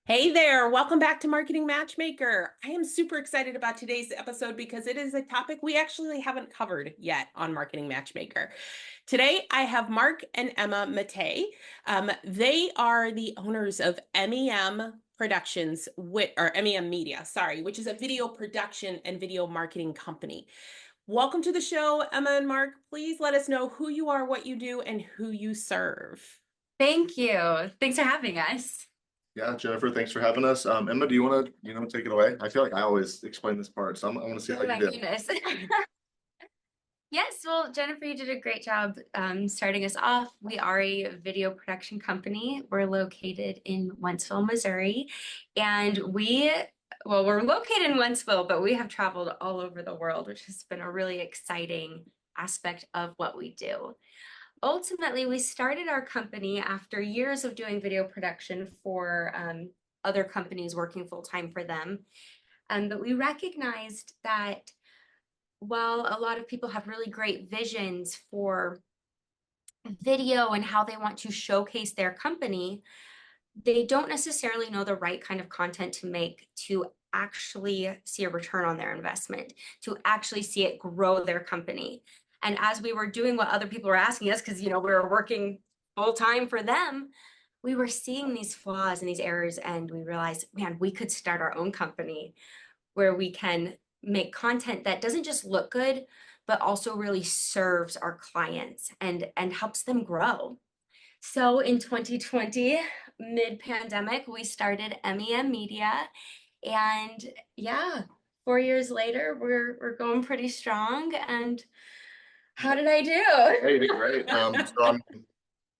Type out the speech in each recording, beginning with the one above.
Hey there, welcome back to Marketing Matchmaker. I am super excited about today's episode because it is a topic we actually haven't covered yet on Marketing Matchmaker. Today, I have Mark and Emma Mattei. They are the owners of MEM Productions, or MEM Media, sorry, which is a video production and video marketing company. Welcome to the show, Emma and Mark. Please let us know who you are, what you do, and who you serve. Thank you. Thanks for having us. Yeah, Jennifer, thanks for having us. Emma, do you want to, take it away? I feel like I always explain this part, so I want to see Oh how you my do. goodness. Yes, well, Jennifer, you did a great job starting us off. We are a video production company. We're located in Wentzville, Missouri, and we're located in Wentzville, but we have traveled all over the world, which has been a really exciting aspect of what we do. Ultimately, we started our company after years of doing video production for other companies working full time for them. But we recognized that while a lot of people have really great visions for video and how they want to showcase their company, they don't necessarily know the right kind of content to make to actually see a return on their investment, to actually see it grow their company. And as we were doing what other people were asking us, because we were working full time for them, we were seeing these flaws and these errors, and we realized, man, we could start our own company where we can make content that doesn't just look good, but also really serves our clients and helps them grow. So in 2020, mid-pandemic, we started MEM Media, and yeah, 4 years later, we're going pretty strong. And how did I do? Hey, you did great.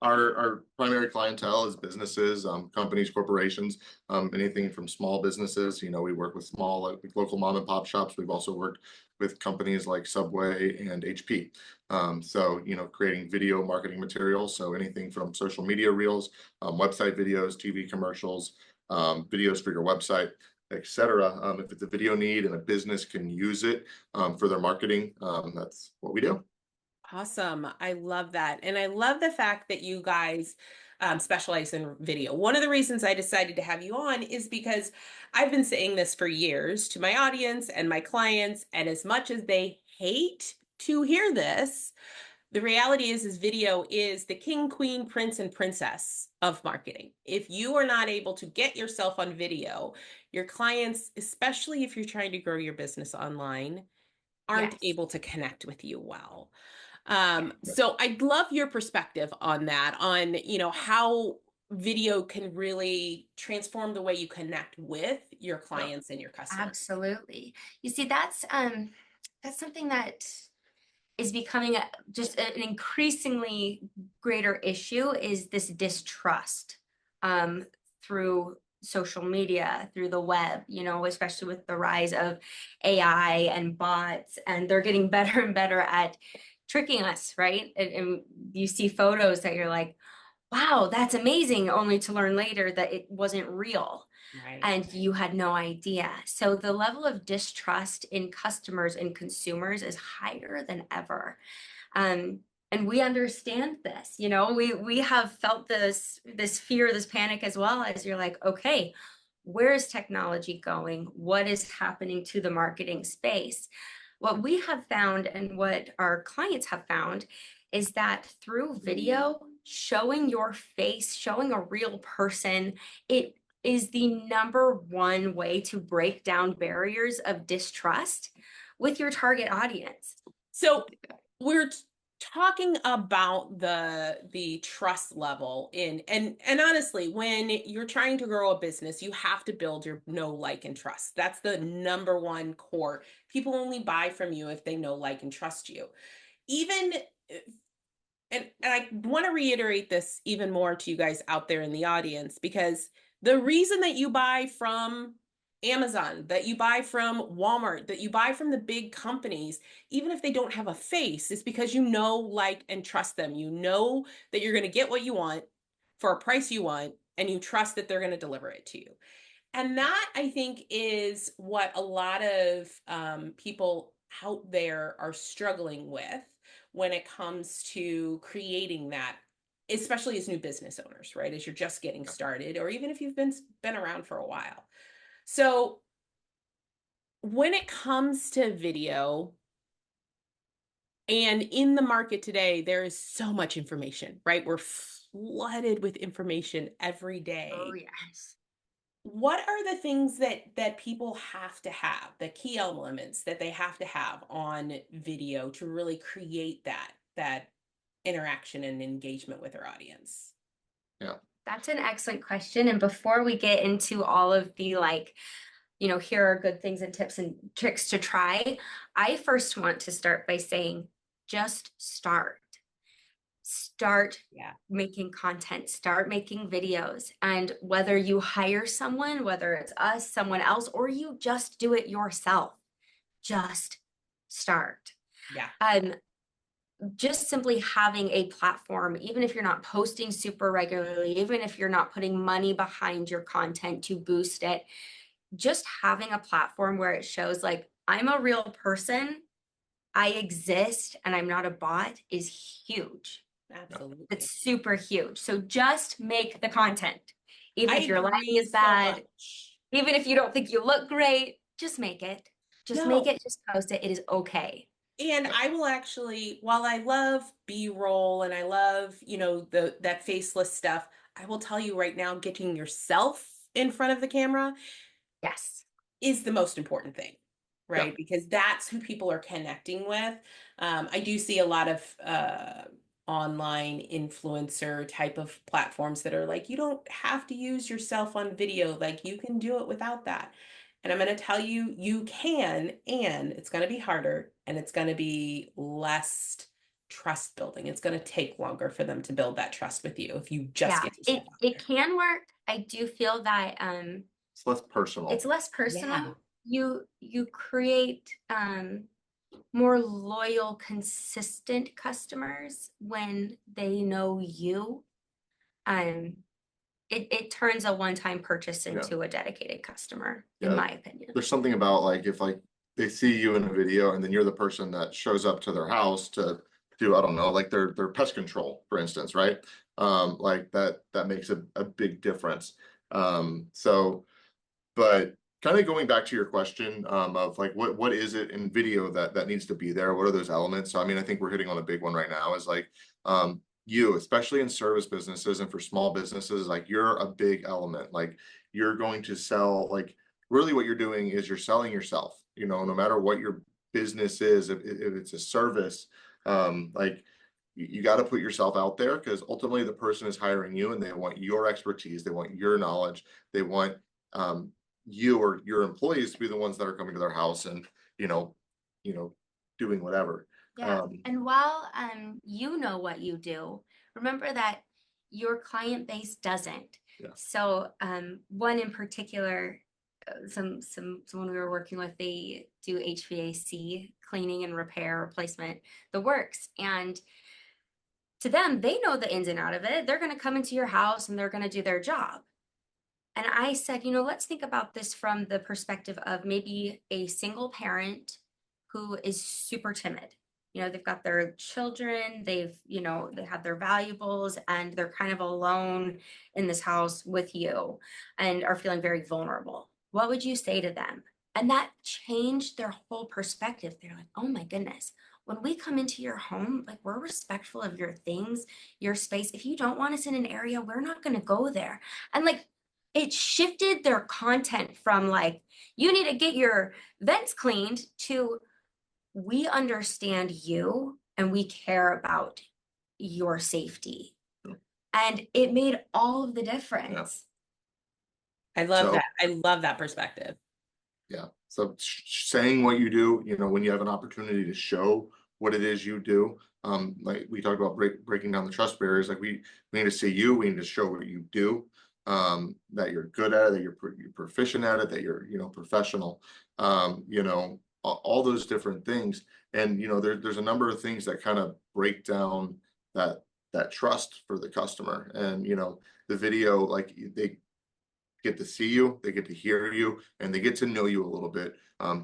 Our primary clientele is businesses, companies, corporations, anything from small businesses. We work with small, like local mom and pop shops. We've also worked with companies like Subway and HP. Creating video marketing materials. So anything from social media reels, website videos, TV commercials, videos for your website, etc. If it's a video need and a business can use it for their marketing, that's what we do. Awesome. I love that. And I love the fact that you guys specialize in video. One of the reasons I decided to have you on is because I've been saying this for years to my audience and my clients, and as much as they hate to hear this, the reality is video is the king, queen, prince, and princess of marketing. If you are not able to get yourself on video, your clients, especially if you're trying to grow your business online, aren't Yes. able to connect with you well. Yeah. So I'd love your perspective on that, on, how video can really transform the way you connect with your Yeah. clients and your customers. Absolutely. You see, that's something that is becoming just an increasingly greater issue, is this distrust um, through social media, through the web, especially with the rise of AI and bots, and they're getting better and better at tricking us, right? And you see photos that you're like, wow, that's amazing, only to learn later that it wasn't real Right. and you had no idea. So the level of distrust in customers and consumers is higher than ever. Um, and we understand this, we have felt this fear, this panic, as well, as you're like, okay, where is technology going? What is happening to the marketing space? What we have found and what our clients have found is that through video, showing your face, showing a real person, it is the number one way to break down barriers of distrust with your target audience. So we're talking about the trust level in, and honestly, when you're trying to grow a business, you have to build your know, like, and trust. That's the number one core. People only buy from you if they know, like, and trust you. Even and I want to reiterate this even more to you guys out there in the audience, because the reason that you buy from Amazon, that you buy from Walmart, that you buy from the big companies, even if they don't have a face, is because you know, like, and trust them. You know that you're going to get what you want for a price you want, and you trust that they're going to deliver it to you. And that, I think, is what a lot of people out there are struggling with when it comes to creating that especially as new business owners, right? As you're just getting started, or even if you've been around for a while. So when it comes to video, and in the market today, there is so much information, right? We're flooded with information every Oh, day. yes. What are the things that people have to have, the key elements that they have to have on video to really create that interaction and engagement with their audience? Yeah. That's an excellent question. And before we get into all of the like, here are good things and tips and tricks to try, I first want to start by saying, just start. Start Yeah. making content, start making videos. And whether you hire someone, whether it's us, someone else, or you just do it yourself, just start. Yeah. Just simply having a platform, even if you're not posting super regularly, even if you're not putting money behind your content to boost it, just having a platform where it shows like, I'm a real person, I exist, and I'm not a bot is huge. Absolutely. It's super huge. So just make the content. Even I if your lighting agree is so bad, much. even if you don't think you look great, just make it. Just make No. it, just post it. It is okay. And I will actually, while I love B-roll and I love, that faceless stuff, I will tell you right now, getting yourself in front of the camera Yes. is the most important thing, Yeah. right? Because that's who people are connecting with. I do see a lot of online influencer type of platforms that are like, you don't have to use yourself on video, like you can do it without that. And I'm going to tell you, you can, and it's going to be harder and it's going to be less trust building. It's going to take longer for them to build that trust with you if you just Yeah. get yourself out It there. can work. I do feel that It's less personal. it's less Yeah. personal. You create more loyal, consistent customers when they know you. It turns a one-time purchase into a dedicated customer, in Yeah. my opinion. There's something about like if like they see you in a video and then you're the person that shows up to their house to do, I don't know, like their pest control, for instance, right? Like that makes a big difference. So but kind of going back to your question of like what is it in video that needs to be there? What are those elements? So I mean, I think we're hitting on a big one right now is like you, especially in service businesses and for small businesses, like you're a big element. Like you're going to sell, like really what you're doing is you're selling yourself, no matter what your business is, if it's a service, like you got to put yourself out there because ultimately the person is hiring you and they want your expertise, they want your knowledge, they want you or your employees to be the ones that are coming to their house and you know doing whatever. Yeah. And while you know what you do, remember that your client base doesn't. Yeah. So one in particular, someone we were working with, they do HVAC cleaning and repair, replacement, the works. And to them, they know the ins and out of it. They're going to come into your house and they're going to do their job. And I said, let's think about this from the perspective of maybe a single parent who is super timid. They've got their children, they have their valuables, and they're kind of alone in this house with you and are feeling very vulnerable. What would you say to them? And that changed their whole perspective. They're like, oh my goodness, when we come into your home, like we're respectful of your things, your space. If you don't want us in an area, we're not going to go there. And like, it shifted their content from like, you need to get your vents cleaned to we understand you and we care about your safety. And it made all of the difference. I love that. I love that perspective. Yeah. So saying what you do, when you have an opportunity to show what it is you do, like we talked about breaking down the trust barriers, like we need to see you, we need to show what you do, that you're good at it, that you're proficient at it, that you're, professional, all those different things. And, there's a number of things that kind of break down that trust for the customer. And, the video, like get to see you, they get to hear you, and they get to know you a little bit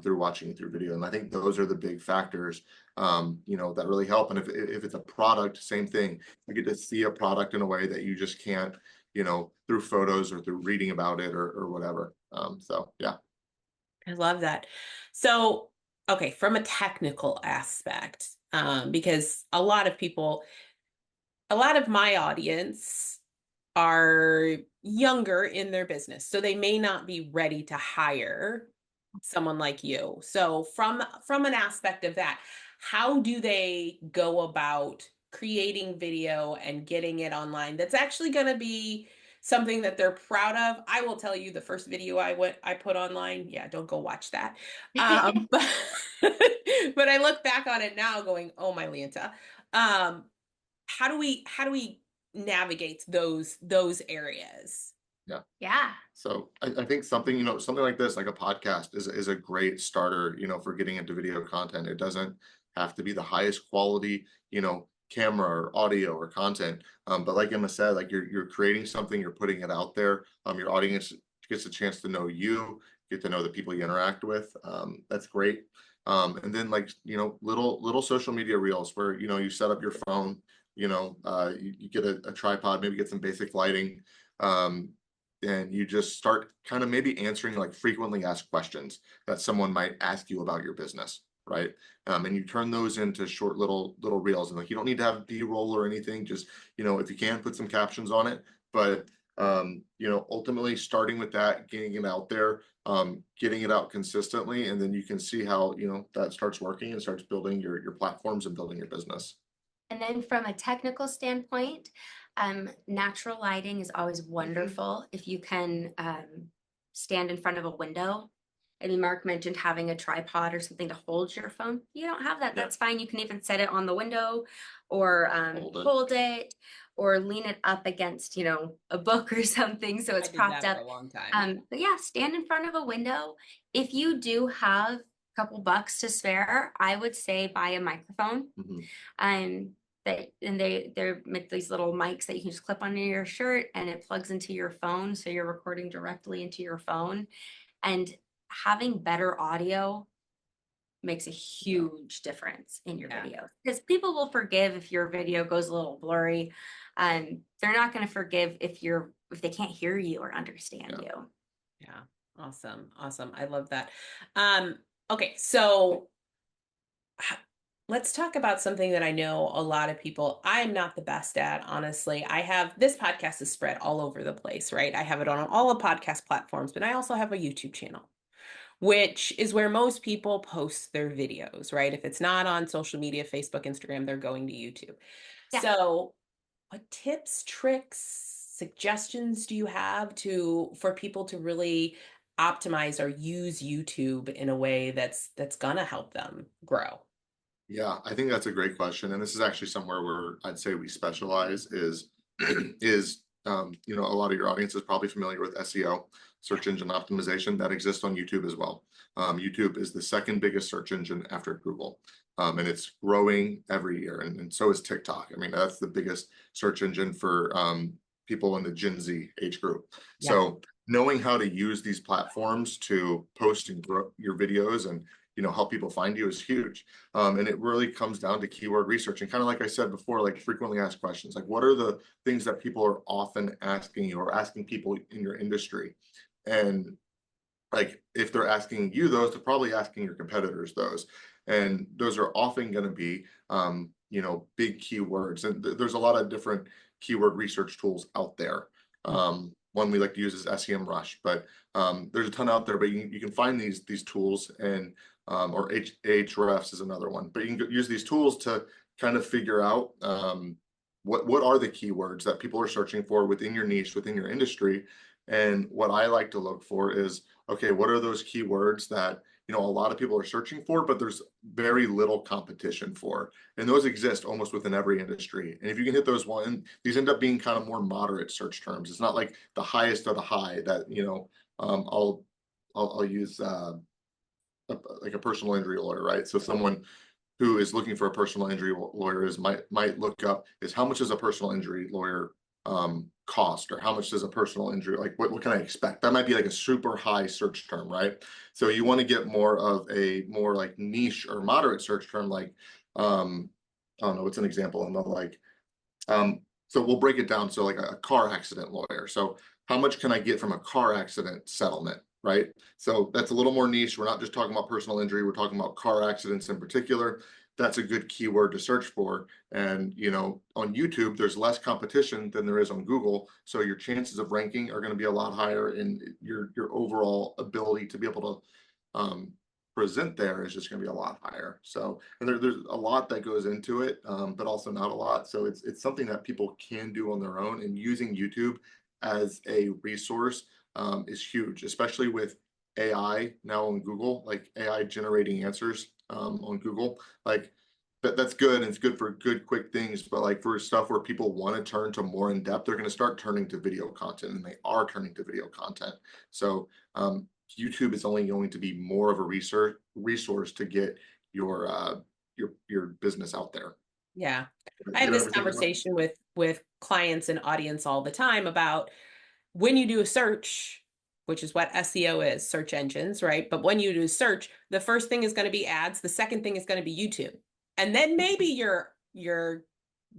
through watching you through video. And I think those are the big factors, you know, that really help. And if it's a product, same thing. You get to see a product in a way that you just can't, you know, through photos or through reading about it or whatever. So yeah. I love that. So, okay, from a technical aspect, because a lot of people, a lot of my audience are younger in their business, so they may not be ready to hire someone like you. So from an aspect of that, how do they go about creating video and getting it online that's actually going to be something that they're proud of? I will tell you, the first video I put online, yeah, don't go watch that. But, but I look back on it now going, oh my Lanta. How do we navigate those areas? Yeah. Yeah. So I think something, you know, something like this, like a podcast is a great starter, you know, for getting into video content. It doesn't have to be the highest quality, you know, camera or audio or content. But like Emma said, like you're creating something, you're putting it out there. Your audience gets a chance to know you, get to know the people you interact with. That's great. And then like, you know, little social media reels where, you know, you set up your phone, you know, you get a tripod, maybe get some basic lighting. And you just start kind of maybe answering like frequently asked questions that someone might ask you about your business, right? And you turn those into short little reels, and like you don't need to have B-roll or anything. Just, you know, if you can, put some captions on it. But you know, ultimately starting with that, getting it out there, getting it out consistently, and then you can see how, you know, that starts working and starts building your platforms and building your business. And then from a technical standpoint, natural lighting is always wonderful if you can stand in front of a window. I mean, Mark mentioned having a tripod or something to hold your phone. You don't have that, that's fine. You can even set it on the window or hold it or lean it up against, you know, a book or something so it's I did propped that up. for a long time. But yeah, stand in front of a window. If you do have a couple bucks to spare, I would say buy a microphone. They're make these little mics that you can just clip onto your shirt and it plugs into your phone, so you're recording directly into your phone. And having better audio makes a huge difference in your video, because people will forgive if your video goes a little blurry. They're not going to forgive if they can't hear you or understand you. Yeah, awesome. I love that. Okay, so let's talk about something that I know a lot of people, I'm not the best at, honestly. This podcast is spread all over the place, right? I have it on all the podcast platforms, but I also have a YouTube channel, which is where most people post their videos, right? If it's not on social media, Facebook, Instagram, they're going to YouTube. Yeah. So what tips, tricks, suggestions do you have for people to really optimize or use YouTube in a way that's gonna help them grow? Yeah, I think that's a great question. And this is actually somewhere where I'd say we specialize is you know, a lot of your audience is probably familiar with SEO, search engine optimization, that exists on YouTube as well. YouTube is the second biggest search engine after Google. And it's growing every year. And so is TikTok. I mean, that's the biggest search engine for people in the Gen Z age group. Yeah. So knowing how to use these platforms to post and grow your videos and, you know, help people find you is huge. And it really comes down to keyword research. And kind of like I said before, like frequently asked questions, like what are the things that people are often asking you or asking people in your industry? And like if they're asking you those, they're probably asking your competitors those. And those are often going to be, you know, big keywords. And there's a lot of different keyword research tools out there. One we like to use is SEMrush, but there's a ton out there. But you can find these tools, and or Ahrefs is another one. But you can use these tools to kind of figure out what are the keywords that people are searching for within your niche, within your industry. And what I like to look for is, okay, what are those keywords that, you know, a lot of people are searching for, but there's very little competition for, and those exist almost within every industry. And if you can hit those these end up being kind of more moderate search terms. It's not like the highest of the high that, you know, I'll use like a personal injury lawyer, right? So someone who is looking for a personal injury lawyer might look up is how much is a personal injury lawyer cost, or how much does a personal injury, like what can I expect? That might be like a super high search term, right? So you want to get more of a more like niche or moderate search term, like I don't know, what's an example? And like so we'll break it down. So like a car accident lawyer. So how much can I get from a car accident settlement, right? So that's a little more niche. We're not just talking about personal injury. We're talking about car accidents in particular. That's a good keyword to search for. And, you know, on YouTube, there's less competition than there is on Google. So your chances of ranking are going to be a lot higher, and your overall ability to be able to present there is just going to be a lot higher. So, and there's a lot that goes into it, but also not a lot. So it's something that people can do on their own, and using YouTube as a resource is huge, especially with AI now on Google, like AI generating answers on Google. Like that's good, and it's good for good quick things, but like for stuff where people want to turn to more in depth, they're going to start turning to video content, and they are turning to video content. So YouTube is only going to be more of a resource to get your business out there. Yeah. You I have don't this ever think about it? conversation with clients and audience all the time about when you do a search, which is what SEO is, search engines, right? But when you do search, the first thing is going to be ads, the second thing is going to be YouTube. And then maybe your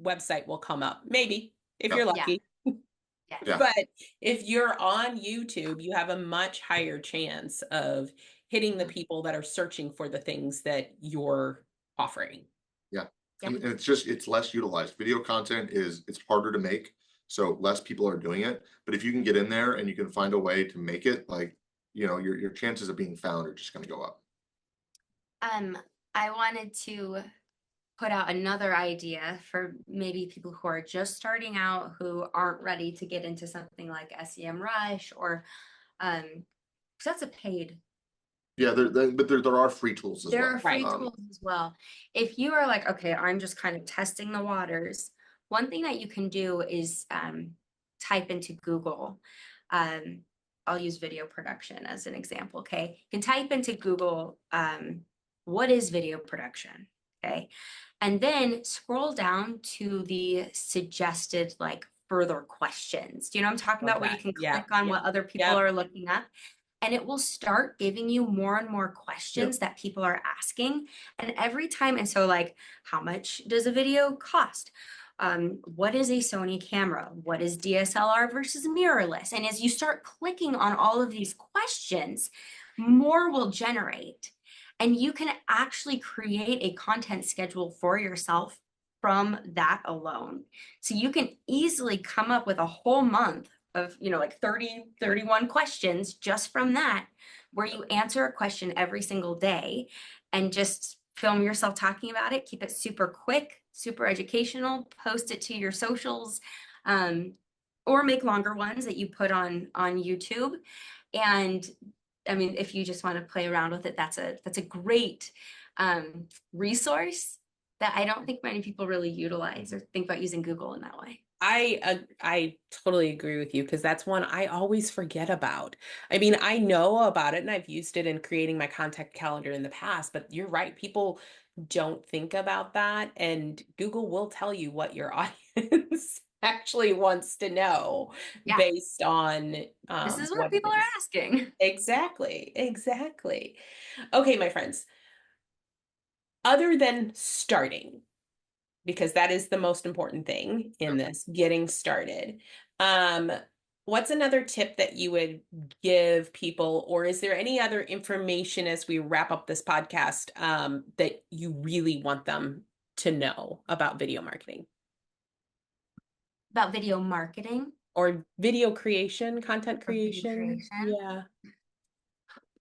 website will come up. Maybe, if you're Yeah, Yeah. lucky. Yeah. yeah, But if you're on YouTube, you have a much higher chance of hitting the people that are searching for the things that you're offering. yeah. Yeah. And it's less utilized. Video content it's harder to make, so less people are doing it. But if you can get in there and you can find a way to make it, like, you know, your chances of being found are just going to go up. I wanted to put out another idea for maybe people who are just starting out, who aren't ready to get into something like SEMrush, or because that's a paid. Yeah, but there are free tools as There well. are free Right. tools as well. If you are like, okay, I'm just kind of testing the waters, one thing that you can do is type into Google. I'll use video production as an example. Okay, you can type into Google, what is video production? Okay, and then scroll down to the suggested like further questions. Do you know what I'm talking Love about? Where you that. can Yeah. click on Yep. what other people Yep. are looking up, and it will start giving you more and more questions Yep. that people are asking. And every time, and so like, how much does a video cost? What is a Sony camera? What is DSLR versus mirrorless? And as you start clicking on all of these questions, more will generate. And you can actually create a content schedule for yourself from that alone. So you can easily come up with a whole month of, you know, like 30, 31 questions just from that, where you answer a question every single day and just film yourself talking about it. Keep it super quick, super educational, post it to your socials, or make longer ones that you put on YouTube. And I mean, if you just want to play around with it, that's a great resource that I don't think many people really utilize or think about using Google in that way. I totally agree with you, because that's one I always forget about. I mean, I know about it and I've used it in creating my contact calendar in the past, but you're right, people don't think about that, and Google will tell you what your audience actually wants to know Yeah, based on this is what what it people are is. asking. Exactly, exactly. Okay, my friends, other than starting, because that is the most important thing in this, getting started. Um, what's another tip that you would give people, or is there any other information as we wrap up this podcast that you really want them to know about video marketing About video marketing or video creation, content or video creation? creation. Yeah.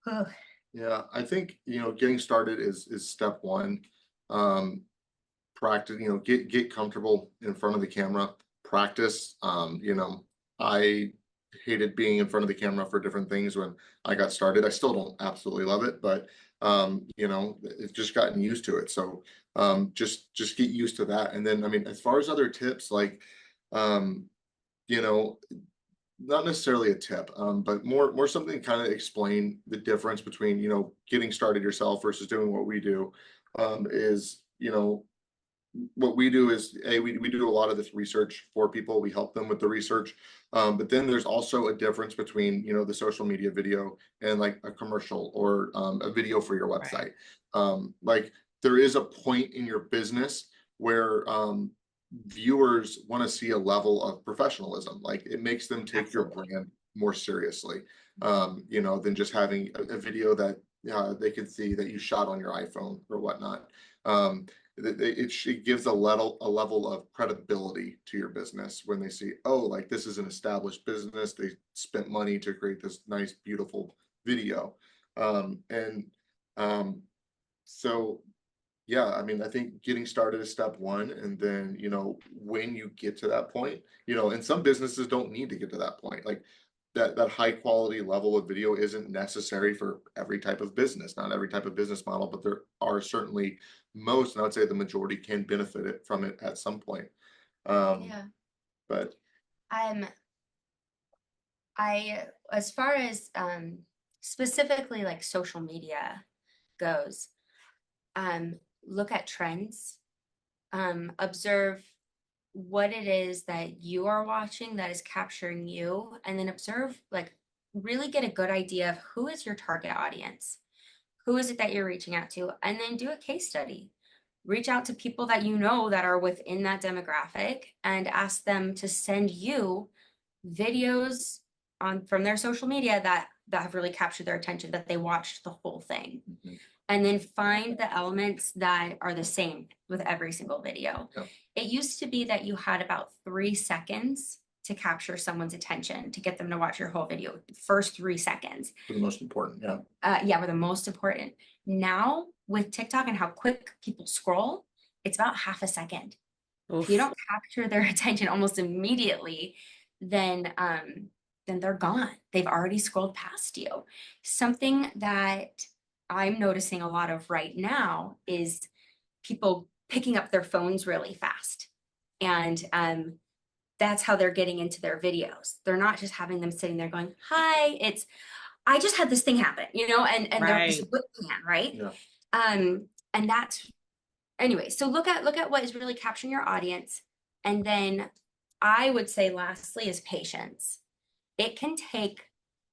Ugh. Yeah, I think, you know, getting started is step one. Practice, you know, get comfortable in front of the camera, practice. You know, I hated being in front of the camera for different things when I got started. I still don't absolutely love it, but you know, it's just gotten used to it. So just get used to that. And then I mean, as far as other tips, like you know, not necessarily a tip, but more something to kind of explain the difference between, you know, getting started yourself versus doing what we do, is, you know, what we do is we do a lot of this research for people. We help them with the research. But then there's also a difference between, the social media video and like a commercial or a video for your Right. website. Like there is a point in your business where viewers want to see a level of professionalism. Like it makes them take your Absolutely. brand more seriously, than just having a video that they can see that you shot on your iPhone or whatnot. It gives a level of credibility to your business when they see, oh, like this is an established business. They spent money to create this nice, beautiful video. And so yeah, I mean, I think getting started is step one. And then, when you get to that point, and some businesses don't need to get to that point. Like that high quality level of video isn't necessary for every type of business, not every type of business model, but there are certainly most, and I would say the majority can benefit from it at some point. Yeah. But Um, as far as specifically like social media goes, look at trends, observe what it is that you are watching that is capturing you, and then observe, like, really get a good idea of who is your target audience, who is it that you're reaching out to, and then do a case study. Reach out to people that you know that are within that demographic and ask them to send you videos on from their social media that have really captured their attention, that they watched the whole thing. Mhm. And then find the elements that are the same with every single video. Yeah. It used to be that you had about 3 seconds to capture someone's attention, to get them to watch your whole video. First 3 seconds. For the most important, yeah. Were the most important. Now with TikTok and how quick people scroll, it's about half a second. If you Oof. don't capture their attention almost immediately, then they're gone. They've already scrolled past you. Something that I'm noticing a lot of right now is people picking up their phones really fast. And that's how they're getting into their videos. They're not just having them sitting there going, hi, it's, I just had this thing happen, and they're this Right. whip pan, right? Yeah. And that's, anyway, so look at what is really capturing your audience. And then I would say lastly is patience. It can take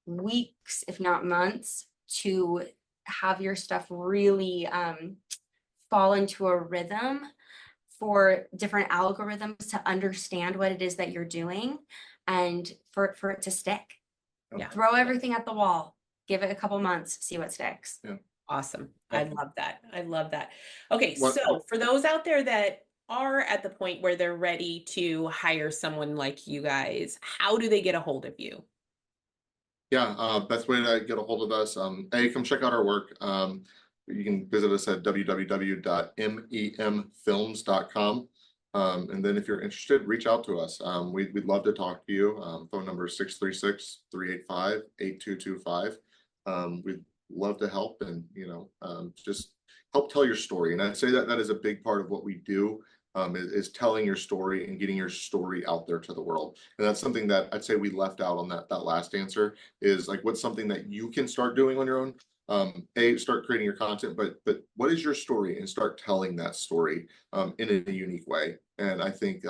weeks, if not months, to have your stuff really fall into a rhythm, for different algorithms to understand what it is that you're doing, and for it to stick. Yeah. Throw everything at the wall, give it a couple months, see what sticks. Yeah. Awesome. I love that. I love that. Okay, What- so for those out there that are at the point where they're ready to hire someone like you guys, how do they get a hold of you? Yeah, best way to get a hold of us, come check out our work. You can visit us at www.memfilms.com. And then if you're interested, reach out to us. We'd love to talk to you. Phone number is 636-385-8225. We'd love to help and, just help tell your story. And I'd say that is a big part of what we do. Is telling your story and getting your story out there to the world. And that's something that I'd say we left out on that last answer, is like, what's something that you can start doing on your own? Start creating your content, but what is your story, and start telling that story in a unique way. And I think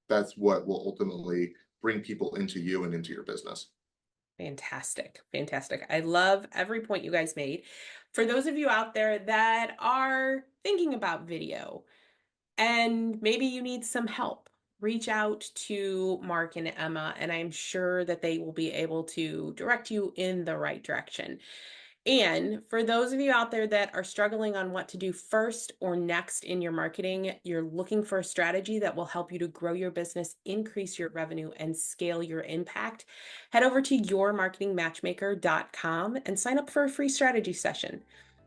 that's what will ultimately bring people into you and into your business. Fantastic. Fantastic. I love every point you guys made. For those of you out there that are thinking about video, and maybe you need some help, reach out to Mark and Emma, and I'm sure that they will be able to direct you in the right direction. And for those of you out there that are struggling on what to do first or next in your marketing, you're looking for a strategy that will help you to grow your business, increase your revenue, and scale your impact, head over to yourmarketingmatchmaker.com and sign up for a free strategy session.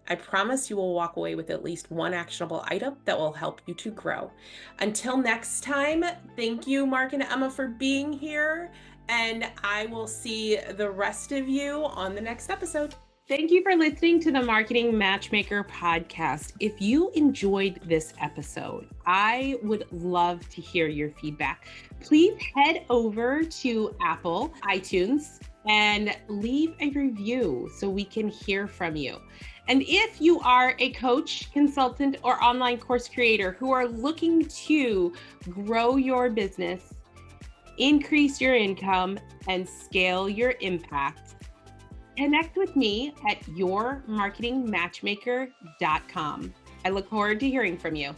I promise you will walk away with at least one actionable item that will help you to grow. Until next time, thank you, Mark and Emma, for being here, and I will see the rest of you on the next episode. Thank you for listening to the Marketing Matchmaker podcast. If you enjoyed this episode, I would love to hear your feedback. Please head over to Apple, iTunes, and leave a review so we can hear from you. And if you are a coach, consultant, or online course creator who are looking to grow your business, increase your income, and scale your impact, connect with me at yourmarketingmatchmaker.com. I look forward to hearing from you.